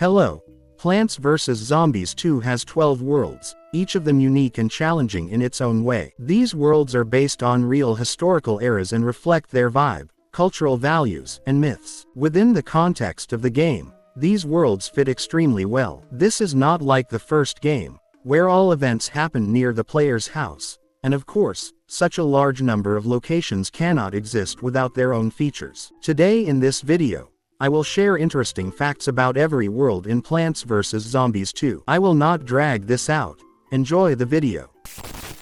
Hello. Plants vs. Zombies 2 has 12 worlds, each of them unique and challenging in its own way. These worlds are based on real historical eras and reflect their vibe, cultural values, and myths. Within the context of the game, these worlds fit extremely well. This is not like the first game, where all events happen near the player's house, and of course, such a large number of locations cannot exist without their own features. Today in this video, I will share interesting facts about every world in Plants vs. Zombies 2. I will not drag this out. Enjoy the video.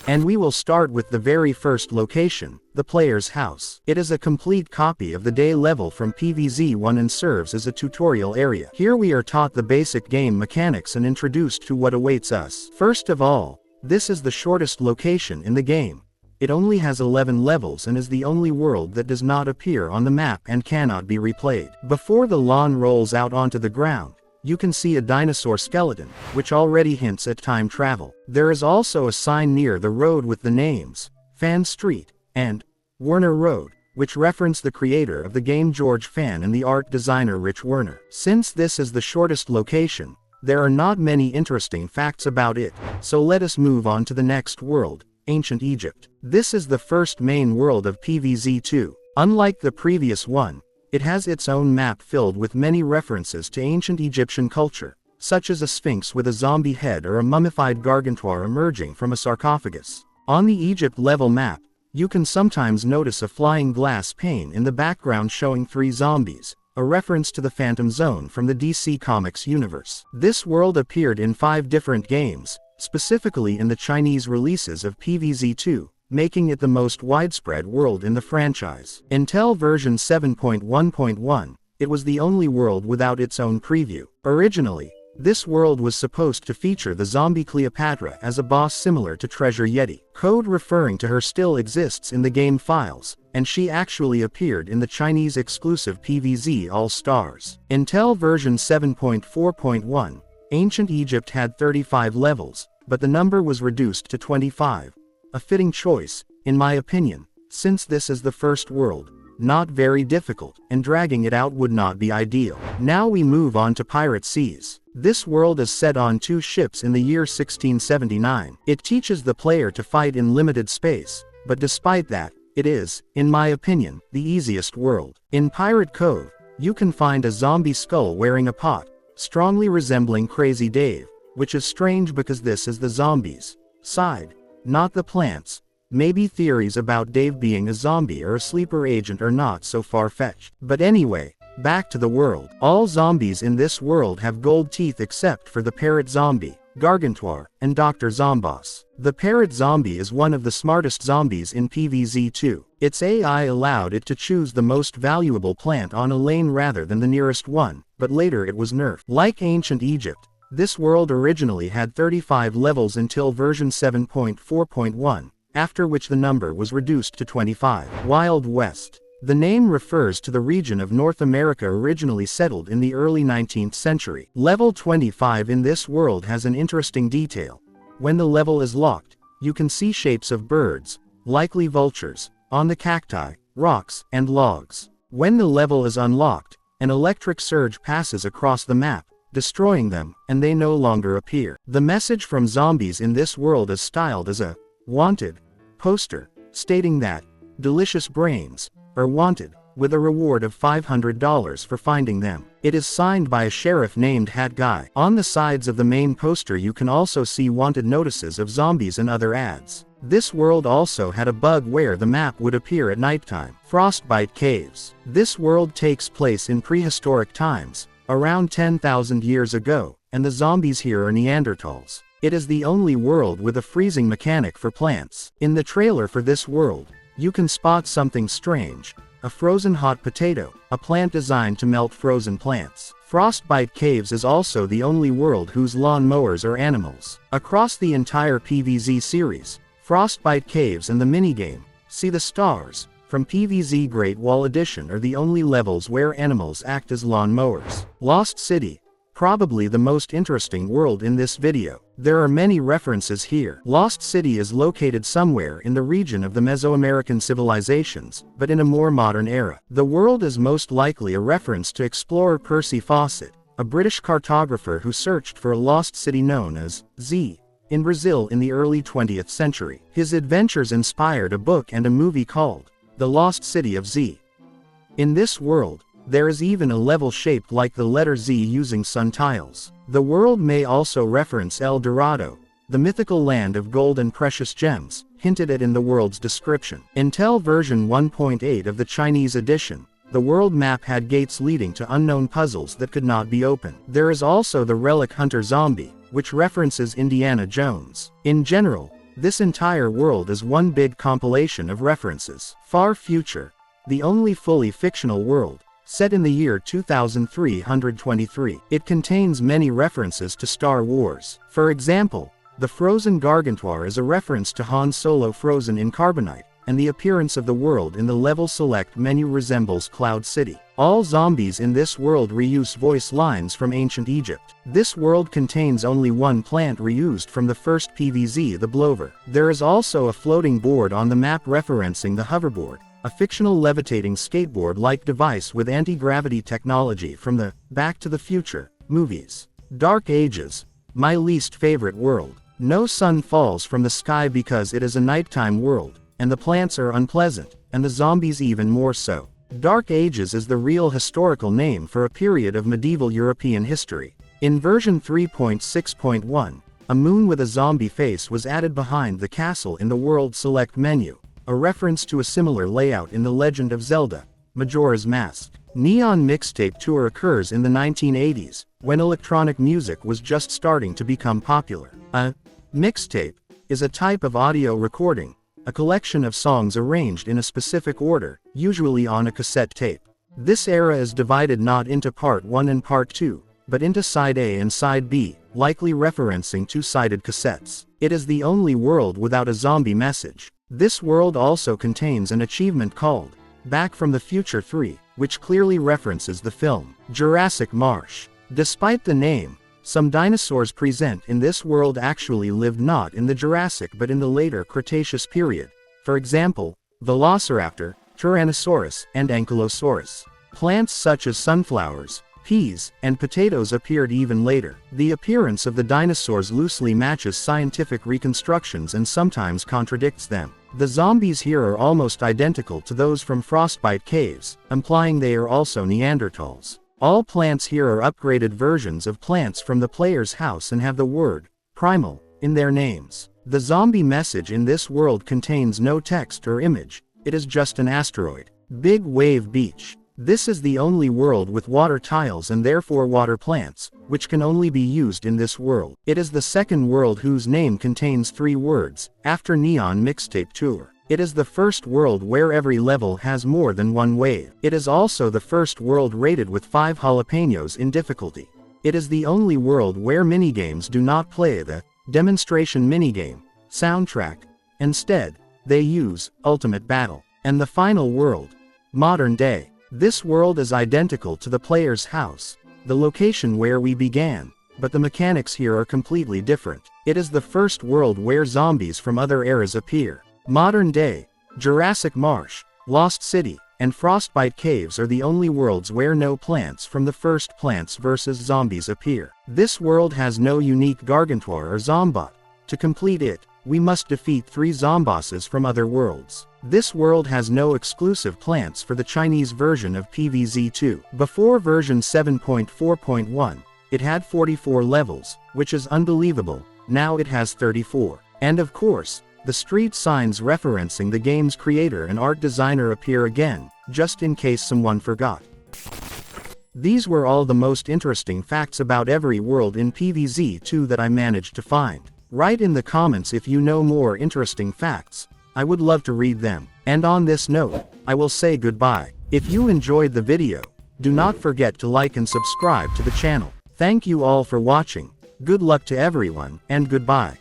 And we will start with the very first location, the player's house. It is a complete copy of the day level from PvZ1 and serves as a tutorial area. Here we are taught the basic game mechanics and introduced to what awaits us. First of all, this is the shortest location in the game. It only has 11 levels and is the only world that does not appear on the map and cannot be replayed. Before the lawn rolls out onto the ground, you can see a dinosaur skeleton, which already hints at time travel. There is also a sign near the road with the names, Fan Street, and Werner Road, which reference the creator of the game George Fan and the art designer Rich Werner. Since this is the shortest location, there are not many interesting facts about it, so let us move on to the next world, Ancient Egypt. This is the first main world of PvZ2. Unlike the previous one, it has its own map filled with many references to ancient Egyptian culture, such as a sphinx with a zombie head or a mummified gargantuar emerging from a sarcophagus. On the Egypt level map, you can sometimes notice a flying glass pane in the background showing 3 zombies, a reference to the Phantom Zone from the DC Comics universe. This world appeared in 5 different games, specifically in the Chinese releases of PvZ2, making it the most widespread world in the franchise. Until version 7.1.1, it was the only world without its own preview. Originally, this world was supposed to feature the zombie Cleopatra as a boss similar to Treasure Yeti. Code referring to her still exists in the game files, and she actually appeared in the Chinese exclusive PvZ All-Stars. Until version 7.4.1, Ancient Egypt had 35 levels, but the number was reduced to 25. A fitting choice, in my opinion, since this is the first world, not very difficult, and dragging it out would not be ideal. Now we move on to Pirate Seas. This world is set on 2 ships in the year 1679. It teaches the player to fight in limited space, but despite that, it is, in my opinion, the easiest world. In Pirate Cove, you can find a zombie skull wearing a pot, strongly resembling Crazy Dave, which is strange because this is the zombies' side, not the plants. Maybe theories about Dave being a zombie or a sleeper agent are not so far-fetched. But anyway, back to the world. All zombies in this world have gold teeth except for the parrot zombie, Gargantuar, and Dr. Zomboss. The parrot zombie is one of the smartest zombies in PvZ2. Its AI allowed it to choose the most valuable plant on a lane rather than the nearest one, but later it was nerfed. Like Ancient Egypt, this world originally had 35 levels until version 7.4.1, after which the number was reduced to 25. Wild West. The name refers to the region of North America originally settled in the early 19th century. Level 25 in this world has an interesting detail. When the level is locked, you can see shapes of birds, likely vultures, on the cacti, rocks, and logs. When the level is unlocked, an electric surge passes across the map, destroying them, and they no longer appear. The message from zombies in this world is styled as a wanted poster, stating that delicious brains are wanted, with a reward of $500 for finding them. It is signed by a sheriff named Hat Guy. On the sides of the main poster you can also see wanted notices of zombies and other ads. This world also had a bug where the map would appear at nighttime. Frostbite Caves. This world takes place in prehistoric times, around 10,000 years ago, and the zombies here are Neanderthals. It is the only world with a freezing mechanic for plants. In the trailer for this world, you can spot something strange, a frozen hot potato, a plant designed to melt frozen plants. Frostbite Caves is also the only world whose lawn mowers are animals. Across the entire PvZ series, Frostbite Caves and the minigame, See the Stars, from PvZ Great Wall Edition are the only levels where animals act as lawn mowers. Lost City. Probably the most interesting world in this video. There are many references here. Lost City is located somewhere in the region of the Mesoamerican civilizations, but in a more modern era. The world is most likely a reference to explorer Percy Fawcett, a British cartographer who searched for a lost city known as Z in Brazil in the early 20th century. His adventures inspired a book and a movie called The Lost City of Z. In this world, there is even a level shaped like the letter Z using sun tiles. The world may also reference El Dorado, the mythical land of gold and precious gems, hinted at in the world's description. Until version 1.8 of the Chinese edition, the world map had gates leading to unknown puzzles that could not be opened. There is also the Relic Hunter zombie, which references Indiana Jones. In general, this entire world is one big compilation of references. Far Future, the only fully fictional world, set in the year 2323. It contains many references to Star Wars. For example, the frozen Gargantuar is a reference to Han Solo frozen in carbonite, and the appearance of the world in the level select menu resembles Cloud City. All zombies in this world reuse voice lines from ancient Egypt. This world contains only one plant reused from the first PvZ, the Blover. There is also a floating board on the map referencing the hoverboard, a fictional levitating skateboard-like device with anti-gravity technology from the Back to the Future movies. Dark Ages, my least favorite world. No sun falls from the sky because it is a nighttime world, and the plants are unpleasant, and the zombies even more so. Dark Ages is the real historical name for a period of medieval European history. In version 3.6.1, a moon with a zombie face was added behind the castle in the World Select menu, a reference to a similar layout in The Legend of Zelda, Majora's Mask. Neon Mixtape Tour occurs in the 1980s, when electronic music was just starting to become popular. A mixtape is a type of audio recording, a collection of songs arranged in a specific order, usually on a cassette tape. This era is divided not into Part 1 and Part 2, but into Side A and Side B, likely referencing two-sided cassettes. It is the only world without a zombie message. This world also contains an achievement called Back from the Future 3, which clearly references the film Jurassic Marsh. Despite the name, some dinosaurs present in this world actually lived not in the Jurassic but in the later Cretaceous period. For example, Velociraptor, Tyrannosaurus, and Ankylosaurus. Plants such as sunflowers, peas, and potatoes appeared even later. The appearance of the dinosaurs loosely matches scientific reconstructions and sometimes contradicts them. The zombies here are almost identical to those from Frostbite Caves, implying they are also Neanderthals. All plants here are upgraded versions of plants from the player's house and have the word primal in their names. The zombie message in this world contains no text or image, it is just an asteroid. Big Wave Beach. This is the only world with water tiles and therefore water plants, which can only be used in this world. It is the second world whose name contains 3 words, after Neon Mixtape Tour. It is the first world where every level has more than one wave. It is also the first world rated with 5 jalapenos in difficulty. It is the only world where minigames do not play the demonstration minigame soundtrack. Instead, they use Ultimate Battle. And the final world, Modern Day. This world is identical to the player's house, the location where we began, but the mechanics here are completely different. It is the first world where zombies from other eras appear. Modern Day, Jurassic Marsh, Lost City, and Frostbite Caves are the only worlds where no plants from the first Plants vs. Zombies appear. This world has no unique Gargantuar or Zombot. To complete it, we must defeat 3 zombosses from other worlds. This world has no exclusive plants for the Chinese version of PvZ2. Before version 7.4.1, it had 44 levels, which is unbelievable. Now it has 34. And of course, the street signs referencing the game's creator and art designer appear again, just in case someone forgot. These were all the most interesting facts about every world in PvZ2 that I managed to find. Write in the comments if you know more interesting facts. I would love to read them. And on this note, I will say goodbye. If you enjoyed the video, do not forget to like and subscribe to the channel. Thank you all for watching. Good luck to everyone, and goodbye.